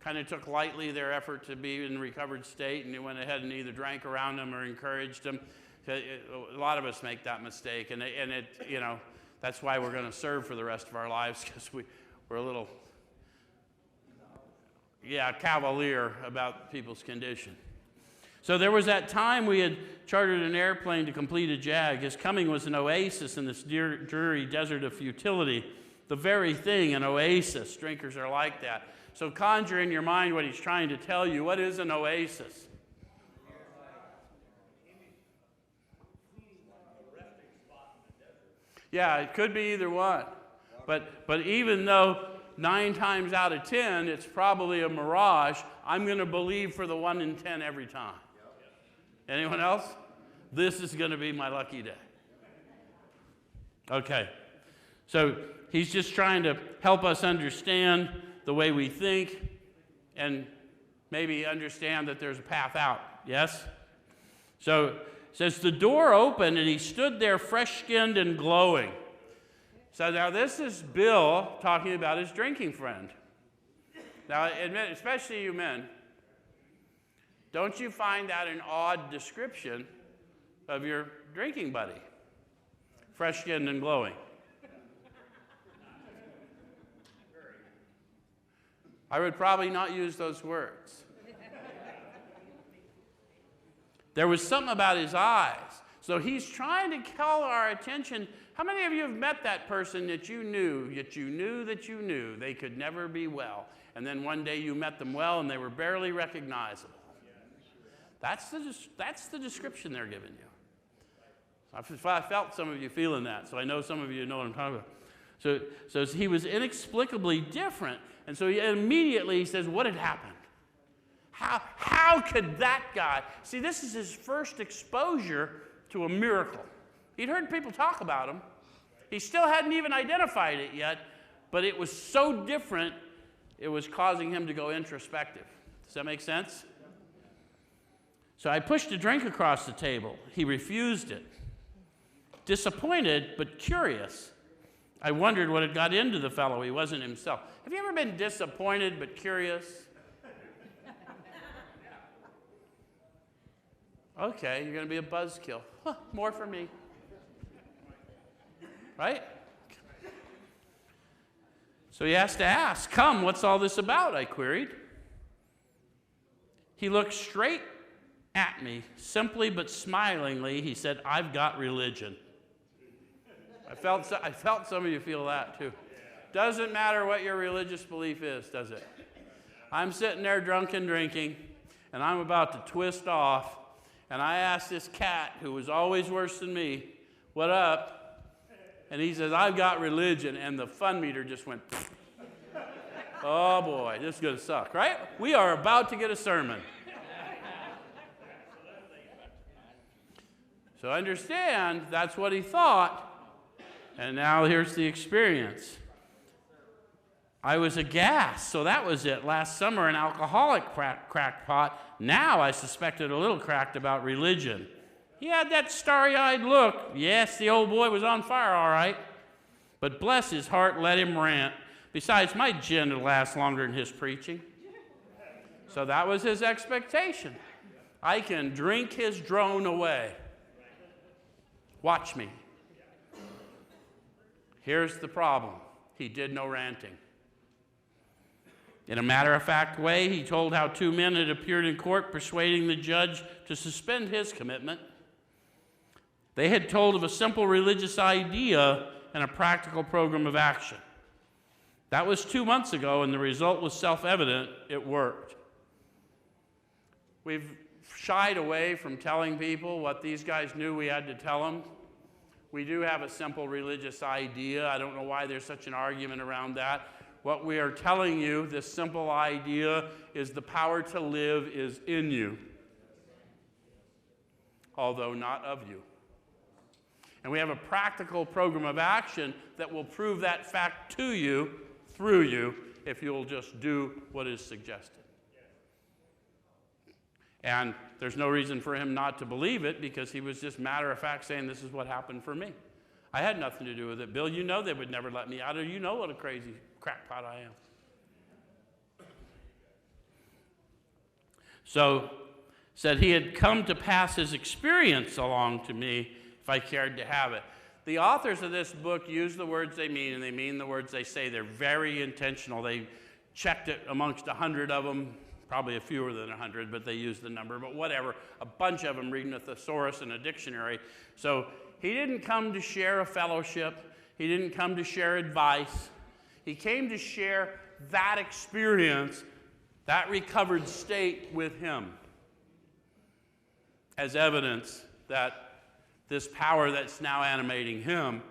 kind of took lightly their effort to be in recovered state, and you went ahead and either drank around them or encouraged them? A lot of us make that mistake, and that's why we're going to serve for the rest of our lives, because we're a little, cavalier about people's condition. So there was that time we had chartered an airplane to complete a jag. His coming was an oasis in this dreary desert of futility. The very thing, an oasis. Drinkers are like that. So conjure in your mind what he's trying to tell you. What is an oasis? Yeah, it could be either one. But even though 9 times out of 10, it's probably a mirage, I'm going to believe for the 1 in 10 every time. Anyone else? This is going to be my lucky day. Okay. So he's just trying to help us understand the way we think and maybe understand that there's a path out. Yes? So it says, the door opened and he stood there fresh-skinned and glowing. So now this is Bill talking about his drinking friend. Now admit, especially you men, don't you find that an odd description of your drinking buddy? Fresh-skinned and glowing. I would probably not use those words. There was something about his eyes. So he's trying to call our attention. How many of you have met that person that you knew they could never be well? And then one day you met them well and they were barely recognizable. That's the description they're giving you. I felt some of you feeling that, so I know some of you know what I'm talking about. So he was inexplicably different, and so immediately he says, what had happened? How could that guy? See, this is his first exposure to a miracle. He'd heard people talk about him. He still hadn't even identified it yet, but it was so different, it was causing him to go introspective. Does that make sense? So I pushed a drink across the table. He refused it. Disappointed, but curious, I wondered what had got into the fellow. He wasn't himself. Have you ever been disappointed but curious? Okay, you're going to be a buzzkill. Huh, more for me. Right? So he has to ask, come, what's all this about? I queried. He looked straight at me, simply but smilingly. He said, I've got religion. I felt some of you feel that too. Doesn't matter what your religious belief is, does it? I'm sitting there drunk and drinking, and I'm about to twist off, and I asked this cat, who was always worse than me, what up? And he says, I've got religion, and the fun meter just went, oh boy, this is going to suck, right? We are about to get a sermon. So understand, that's what he thought. And now here's the experience. I was aghast, so that was it. Last summer, an alcoholic crackpot. Now I suspected a little cracked about religion. He had that starry-eyed look. Yes, the old boy was on fire, all right. But bless his heart, let him rant. Besides, my gin will last longer than his preaching. So that was his expectation. I can drink his drone away. Watch me. Here's the problem. He did no ranting. In a matter-of-fact way, he told how 2 men had appeared in court persuading the judge to suspend his commitment. They had told of a simple religious idea and a practical program of action. That was 2 months ago, and the result was self-evident. It worked. We've shied away from telling people what these guys knew we had to tell them. We do have a simple religious idea. I don't know why there's such an argument around that. What we are telling you, this simple idea, is the power to live is in you, although not of you. And we have a practical program of action that will prove that fact to you, through you, if you'll just do what is suggested. And there's no reason for him not to believe it, because he was just matter-of-fact saying, this is what happened for me. I had nothing to do with it. Bill, you know they would never let me out, or you know what a crazy crackpot I am. So, said he had come to pass his experience along to me if I cared to have it. The authors of this book use the words they mean, and they mean the words they say. They're very intentional. They checked it amongst 100 of them, probably a fewer than 100, but they used the number, but whatever. A bunch of them reading a thesaurus and a dictionary. So he didn't come to share a fellowship. He didn't come to share advice. He came to share that experience, that recovered state with him as evidence that this power that's now animating him,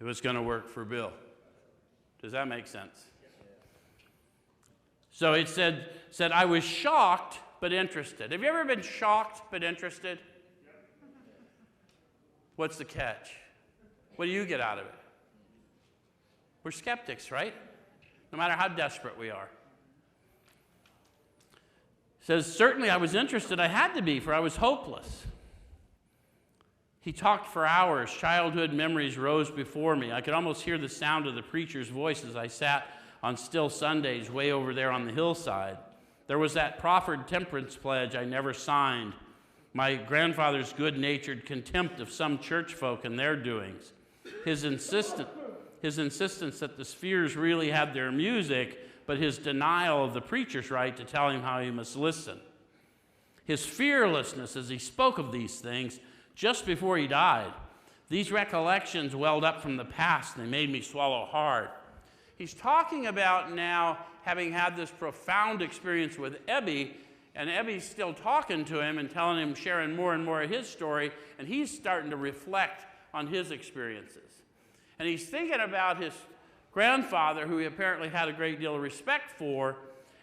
it was going to work for Bill. Does that make sense? So it said, I was shocked but interested. Have you ever been shocked but interested? What's the catch? What do you get out of it? We're skeptics, right? No matter how desperate we are. It says, certainly I was interested. I had to be, for I was hopeless. He talked for hours. Childhood memories rose before me. I could almost hear the sound of the preacher's voice as I sat on still Sundays way over there on the hillside. There was that proffered temperance pledge I never signed. My grandfather's good-natured contempt of some church folk and their doings. His insistence that the spheres really had their music, but his denial of the preacher's right to tell him how he must listen. His fearlessness as he spoke of these things just before he died. These recollections welled up from the past, and they made me swallow hard. He's talking about now having had this profound experience with Ebby, and Ebby's still talking to him and telling him, sharing more and more of his story, and he's starting to reflect on his experiences. And he's thinking about his grandfather, who he apparently had a great deal of respect for,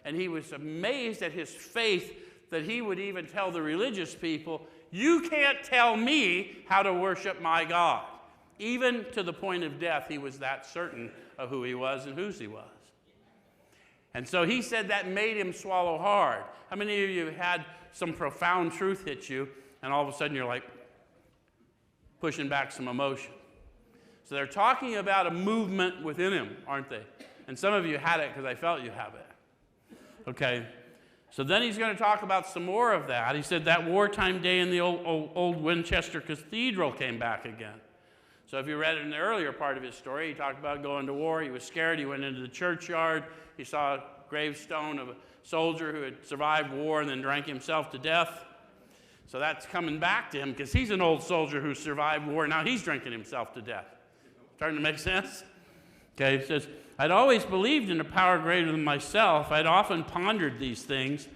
and he was amazed at his faith that he would even tell the religious people, you can't tell me how to worship my God. Even to the point of death, he was that certain of who he was and whose he was. And so he said that made him swallow hard. How many of you had some profound truth hit you, and all of a sudden you're like pushing back some emotion? So they're talking about a movement within him, aren't they? And some of you had it because I felt you have it. Okay. So then he's going to talk about some more of that. He said that wartime day in the old Winchester Cathedral came back again. So if you read it in the earlier part of his story, he talked about going to war. He was scared. He went into the churchyard. He saw a gravestone of a soldier who had survived war and then drank himself to death. So that's coming back to him because he's an old soldier who survived war. Now he's drinking himself to death. Starting to make sense? Okay, it says, I'd always believed in a power greater than myself. I'd often pondered these things.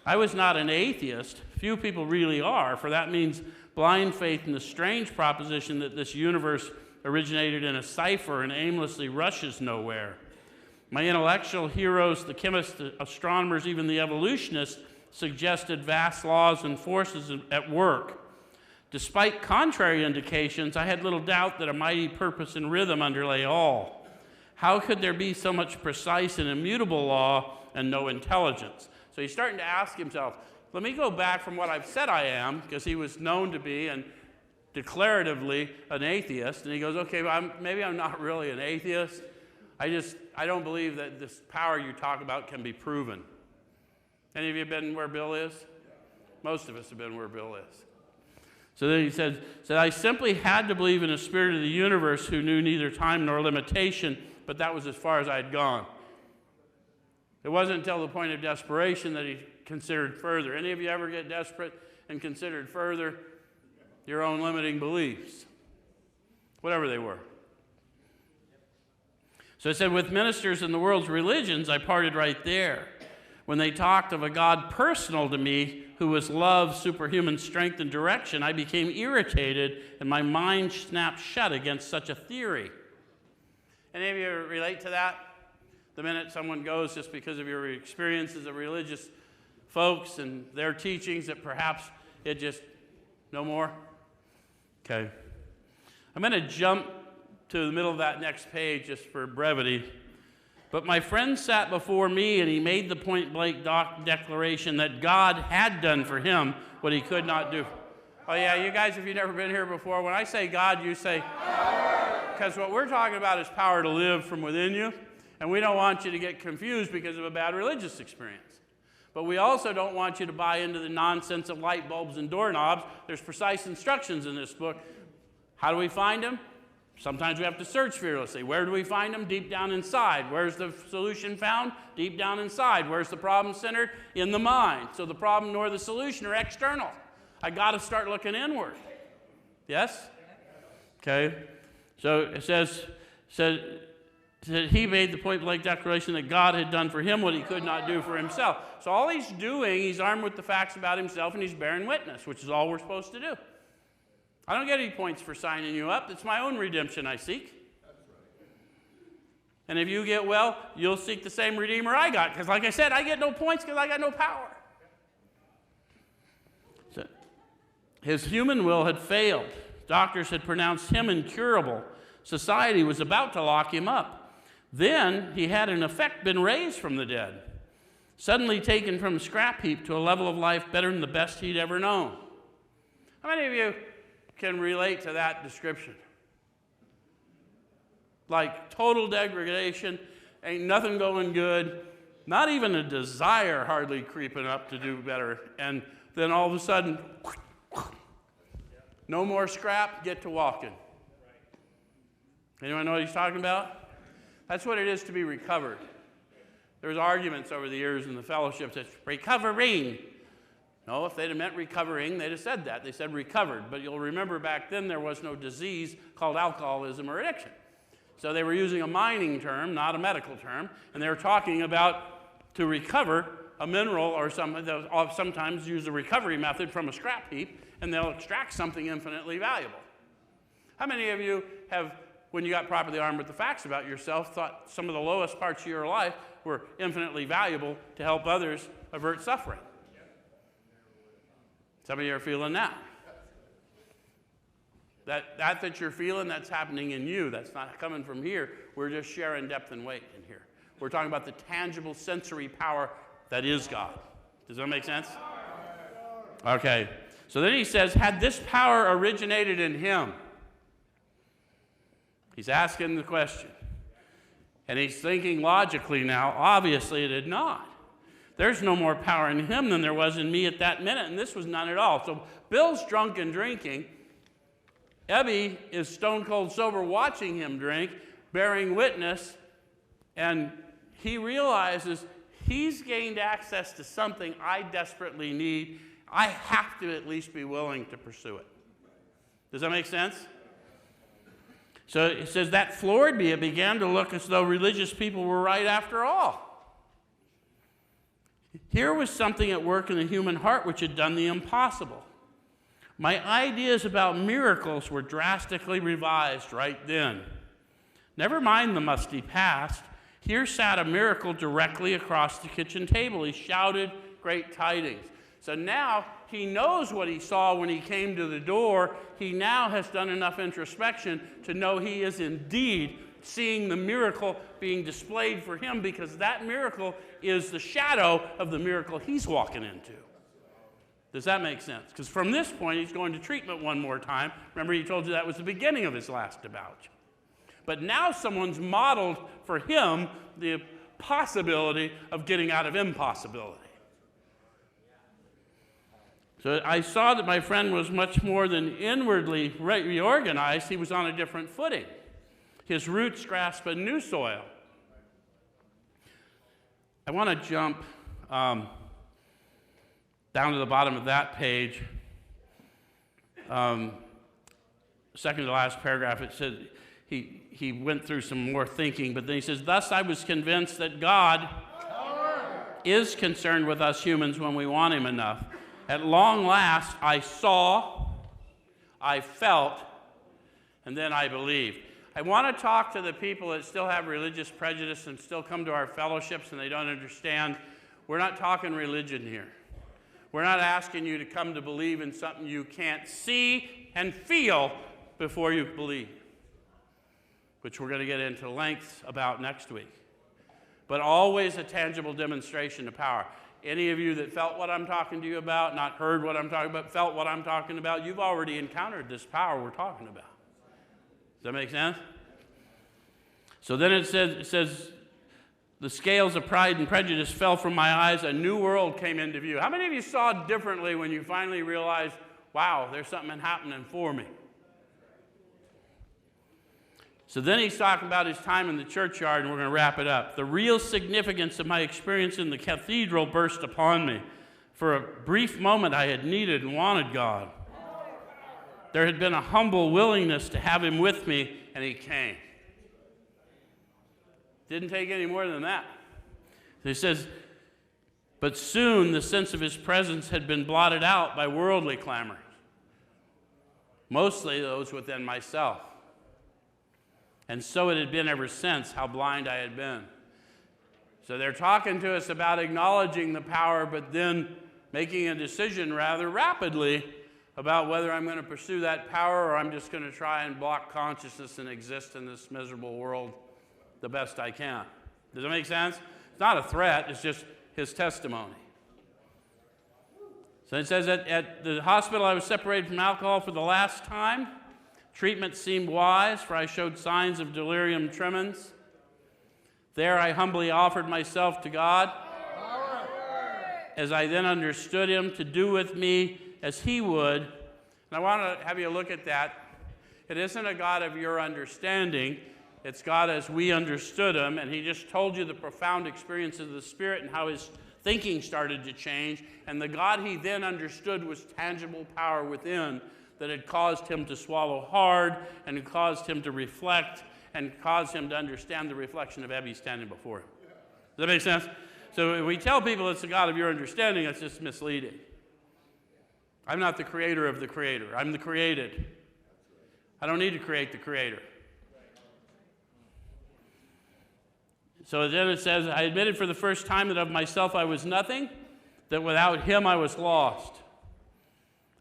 I was not an atheist. Few people really are, for that means blind faith in the strange proposition that this universe originated in a cipher and aimlessly rushes nowhere. My intellectual heroes, the chemists, the astronomers, even the evolutionists, suggested vast laws and forces at work. Despite contrary indications, I had little doubt that a mighty purpose and rhythm underlay all. How could there be so much precise and immutable law and no intelligence? So he's starting to ask himself, let me go back from what I've said I am, because he was known to be and declaratively an atheist. And he goes, okay, maybe I'm not really an atheist. I don't believe that this power you talk about can be proven. Any of you been where Bill is? Most of us have been where Bill is. So then he said, I simply had to believe in a spirit of the universe who knew neither time nor limitation, but that was as far as I had gone. It wasn't until the point of desperation that he considered further. Any of you ever get desperate and considered further your own limiting beliefs? Whatever they were. So it said, with ministers in the world's religions, I parted right there. When they talked of a God personal to me, who was love, superhuman strength, and direction, I became irritated, and my mind snapped shut against such a theory. Any of you relate to that? The minute someone goes just because of your experiences of religious folks and their teachings that perhaps it just, no more? Okay. I'm going to jump to the middle of that next page just for brevity. But my friend sat before me, and he made the point-blank declaration that God had done for him what he could not do. Oh, yeah, you guys, if you've never been here before, when I say God, you say, because what we're talking about is power to live from within you, and we don't want you to get confused because of a bad religious experience. But we also don't want you to buy into the nonsense of light bulbs and doorknobs. There's precise instructions in this book. How do we find them? Sometimes we have to search fearlessly. Where do we find them? Deep down inside. Where's the solution found? Deep down inside. Where's the problem centered? In the mind. So the problem nor the solution are external. I got to start looking inward. Yes? Okay. So it says he made the point-blank declaration that God had done for him what he could not do for himself. So all he's doing, he's armed with the facts about himself, and he's bearing witness, which is all we're supposed to do. I don't get any points for signing you up. It's my own redemption I seek. And if you get well, you'll seek the same Redeemer I got. Because like I said, I get no points because I got no power. So, his human will had failed. Doctors had pronounced him incurable. Society was about to lock him up. Then he had in effect been raised from the dead, suddenly taken from a scrap heap to a level of life better than the best he'd ever known. How many of you can relate to that description? Like total degradation, ain't nothing going good, not even a desire hardly creeping up to do better, and then all of a sudden, no more scrap, get to walking. Anyone know what he's talking about? That's what it is to be recovered. There's arguments over the years in the fellowships that recovering. No, if they'd have meant recovering, they'd have said that. They said recovered. But you'll remember back then there was no disease called alcoholism or addiction. So they were using a mining term, not a medical term, and they were talking about to recover a mineral or something. They'll sometimes use a recovery method from a scrap heap, and they'll extract something infinitely valuable. How many of you have, when you got properly armed with the facts about yourself, thought some of the lowest parts of your life were infinitely valuable to help others avert suffering? Some of you are feeling that. That you're feeling, that's happening in you. That's not coming from here. We're just sharing depth and weight in here. We're talking about the tangible sensory power that is God. Does that make sense? Okay. So then he says, had this power originated in him? He's asking the question. And he's thinking logically now, obviously it did not. There's no more power in him than there was in me at that minute, and this was none at all. So Bill's drunk and drinking. Ebby is stone cold sober watching him drink, bearing witness, and he realizes he's gained access to something I desperately need. I have to at least be willing to pursue it. Does that make sense? So it says that floored me. It began to look as though religious people were right after all. Here was something at work in the human heart which had done the impossible. My ideas about miracles were drastically revised right then. Never mind the musty past. Here sat a miracle directly across the kitchen table. He shouted great tidings. So now he knows what he saw when he came to the door. He now has done enough introspection to know he is indeed seeing the miracle being displayed for him, because that miracle is the shadow of the miracle he's walking into. Does that make sense? Because from this point, he's going to treatment one more time. Remember, he told you that was the beginning of his last debauch. But now someone's modeled for him the possibility of getting out of impossibility. So I saw that my friend was much more than inwardly reorganized. He was on a different footing. His roots grasp a new soil. I want to jump down to the bottom of that page. Second to last paragraph, it said he went through some more thinking, but then he says, thus I was convinced that God is concerned with us humans when we want him enough. At long last, I saw, I felt, and then I believed. I want to talk to the people that still have religious prejudice and still come to our fellowships and they don't understand. We're not talking religion here. We're not asking you to come to believe in something you can't see and feel before you believe, which we're going to get into lengths about next week. But always a tangible demonstration of power. Any of you that felt what I'm talking to you about, not heard what I'm talking about, felt what I'm talking about, you've already encountered this power we're talking about. Does that make sense? So then it says, the scales of pride and prejudice fell from my eyes. A new world came into view. How many of you saw differently when you finally realized, wow, there's something happening for me? So then he's talking about his time in the churchyard, and we're going to wrap it up. The real significance of my experience in the cathedral burst upon me. For a brief moment, I had needed and wanted God. There had been a humble willingness to have him with me, and he came. Didn't take any more than that. He says, but soon the sense of his presence had been blotted out by worldly clamors, mostly those within myself. And so it had been ever since, how blind I had been. So they're talking to us about acknowledging the power, but then making a decision rather rapidly about whether I'm going to pursue that power or I'm just going to try and block consciousness and exist in this miserable world the best I can. Does that make sense? It's not a threat, it's just his testimony. So it says that at the hospital I was separated from alcohol for the last time. Treatment seemed wise, for I showed signs of delirium tremens. There I humbly offered myself to God, as I then understood him, to do with me as he would. And I want to have you look at that. It isn't a God of your understanding. It's God as we understood him, and he just told you the profound experience of the Spirit and how his thinking started to change. And the God he then understood was tangible power within that had caused him to swallow hard and had caused him to reflect and caused him to understand the reflection of Evie standing before him. Does that make sense? So when we tell people it's the God of your understanding, it's just misleading. I'm not the creator of the creator. I'm the created. I don't need to create the creator. So then it says, I admitted for the first time that of myself I was nothing, that without him I was lost.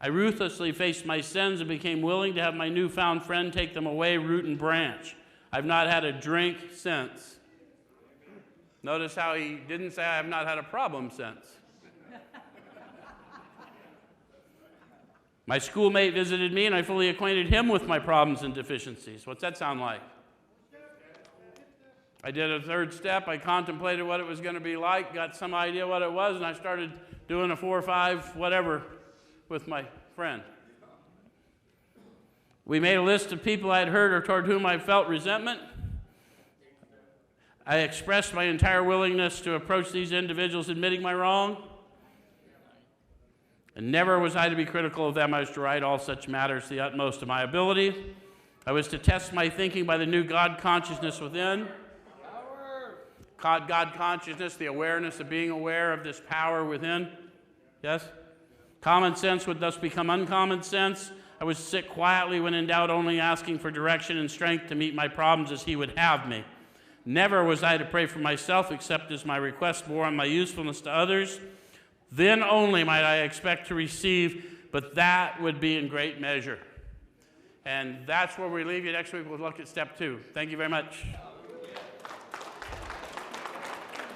I ruthlessly faced my sins and became willing to have my newfound friend take them away root and branch. I've not had a drink since. Notice how he didn't say I have not had a problem since. My schoolmate visited me and I fully acquainted him with my problems and deficiencies. What's that sound like? I did a third step. I contemplated what it was going to be like, got some idea what it was, and I started doing a 4 or 5 whatever with my friend. We made a list of people I had hurt or toward whom I felt resentment. I expressed my entire willingness to approach these individuals admitting my wrong. And never was I to be critical of them. I was to write all such matters to the utmost of my ability. I was to test my thinking by the new God consciousness within. God consciousness, the awareness of being aware of this power within. Yes? Common sense would thus become uncommon sense. I was to sit quietly when in doubt, only asking for direction and strength to meet my problems as he would have me. Never was I to pray for myself except as my request bore on my usefulness to others. Then only might I expect to receive, but that would be in great measure. And that's where we leave you. Next week we'll look at step 2. Thank you very much.